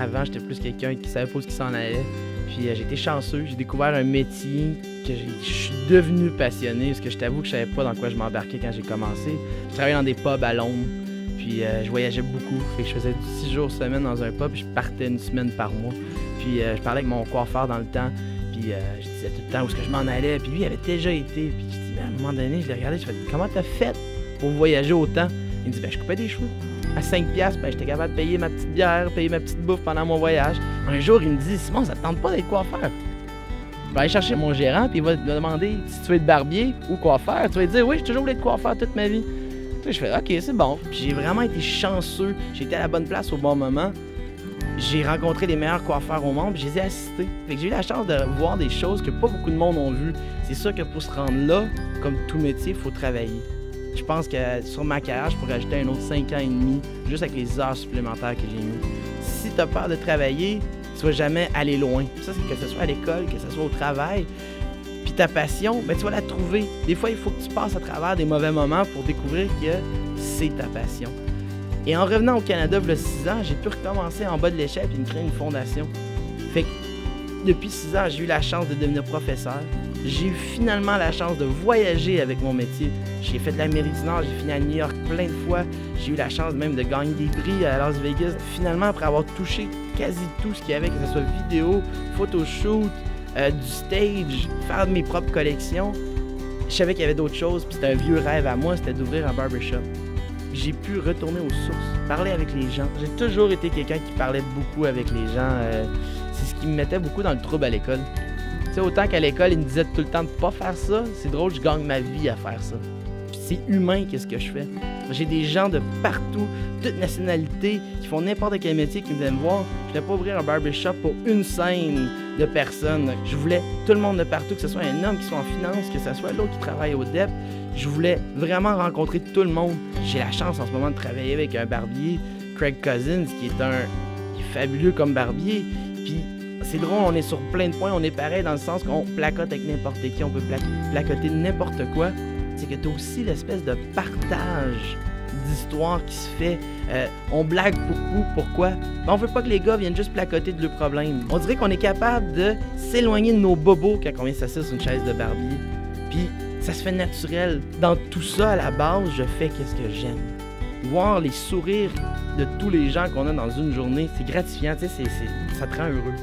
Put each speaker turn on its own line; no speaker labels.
Avant, j'étais plus quelqu'un qui savait pas où il s'en allait. Puis j'ai été chanceux, j'ai découvert un métier que je suis devenu passionné, parce que je t'avoue que je savais pas dans quoi je m'embarquais quand j'ai commencé. Je travaillais dans des pubs à Londres, puis je voyageais beaucoup. Fait que je faisais 6 jours semaine dans un pub, puis je partais une semaine par mois. Puis je parlais avec mon coiffeur dans le temps, puis je disais tout le temps où est-ce que je m'en allais. Puis lui, il avait déjà été, puis je dis, à un moment donné, je l'ai regardé, je fais, comment t'as fait pour voyager autant? Il me dit, je coupais des cheveux. À 5$, j'étais capable de payer ma petite bière, payer ma petite bouffe pendant mon voyage. Un jour, il me dit, Simon, ça te tente pas d'être coiffeur? Je vais aller chercher mon gérant, puis il va me demander si tu veux être barbier ou coiffeur. Tu vas lui dire, oui, j'ai toujours voulu être coiffeur toute ma vie. Puis je fais, OK, c'est bon. Puis j'ai vraiment été chanceux. J'ai été à la bonne place au bon moment. J'ai rencontré les meilleurs coiffeurs au monde, puis je les ai assistés. Fait que j'ai eu la chance de voir des choses que pas beaucoup de monde ont vues. C'est sûr que pour se rendre là, comme tout métier, il faut travailler. Je pense que sur ma carrière, je pourrais ajouter un autre 5 ans et demi, juste avec les heures supplémentaires que j'ai mis. Si tu as peur de travailler, tu vas jamais aller loin. Ça, c'est que ce soit à l'école, que ce soit au travail. Puis ta passion, ben, tu vas la trouver. Des fois, il faut que tu passes à travers des mauvais moments pour découvrir que c'est ta passion. Et en revenant au Canada, il y a 6 ans, j'ai pu recommencer en bas de l'échelle et me créer une fondation. Fait que depuis 6 ans, j'ai eu la chance de devenir professeur. J'ai eu finalement la chance de voyager avec mon métier. J'ai fait de l'Amérique du Nord, j'ai fini à New York plein de fois. J'ai eu la chance même de gagner des prix à Las Vegas. Finalement, après avoir touché quasi tout ce qu'il y avait, que ce soit vidéo, photoshoot, du stage, faire mes propres collections, je savais qu'il y avait d'autres choses, puis c'était un vieux rêve à moi, c'était d'ouvrir un barbershop. J'ai pu retourner aux sources, parler avec les gens. J'ai toujours été quelqu'un qui parlait beaucoup avec les gens. C'est ce qui me mettait beaucoup dans le trouble à l'école. Tu sais, autant qu'à l'école, ils me disaient tout le temps de pas faire ça, c'est drôle, je gagne ma vie à faire ça. C'est humain, qu'est-ce que je fais. J'ai des gens de partout, toutes nationalités, qui font n'importe quel métier, qui viennent me voir. Je voulais pas ouvrir un barbershop pour une scène de personnes. Je voulais tout le monde de partout, que ce soit un homme qui soit en finance, que ce soit l'autre qui travaille au DEP. Je voulais vraiment rencontrer tout le monde. J'ai la chance en ce moment de travailler avec un barbier, Craig Cousins, qui est fabuleux comme barbier. Puis c'est drôle, on est sur plein de points, on est pareil dans le sens qu'on placote avec n'importe qui, on peut placoter n'importe quoi. C'est que tu as aussi l'espèce de partage d'histoire qui se fait. On blague beaucoup, pourquoi? Ben, on veut pas que les gars viennent juste placoter de leurs problèmes. On dirait qu'on est capable de s'éloigner de nos bobos quand on vient s'asseoir sur une chaise de barbier. Puis ça se fait naturel. Dans tout ça, à la base, je fais qu'est-ce que j'aime. Voir les sourires de tous les gens qu'on a dans une journée, c'est gratifiant, tu sais, ça te rend heureux.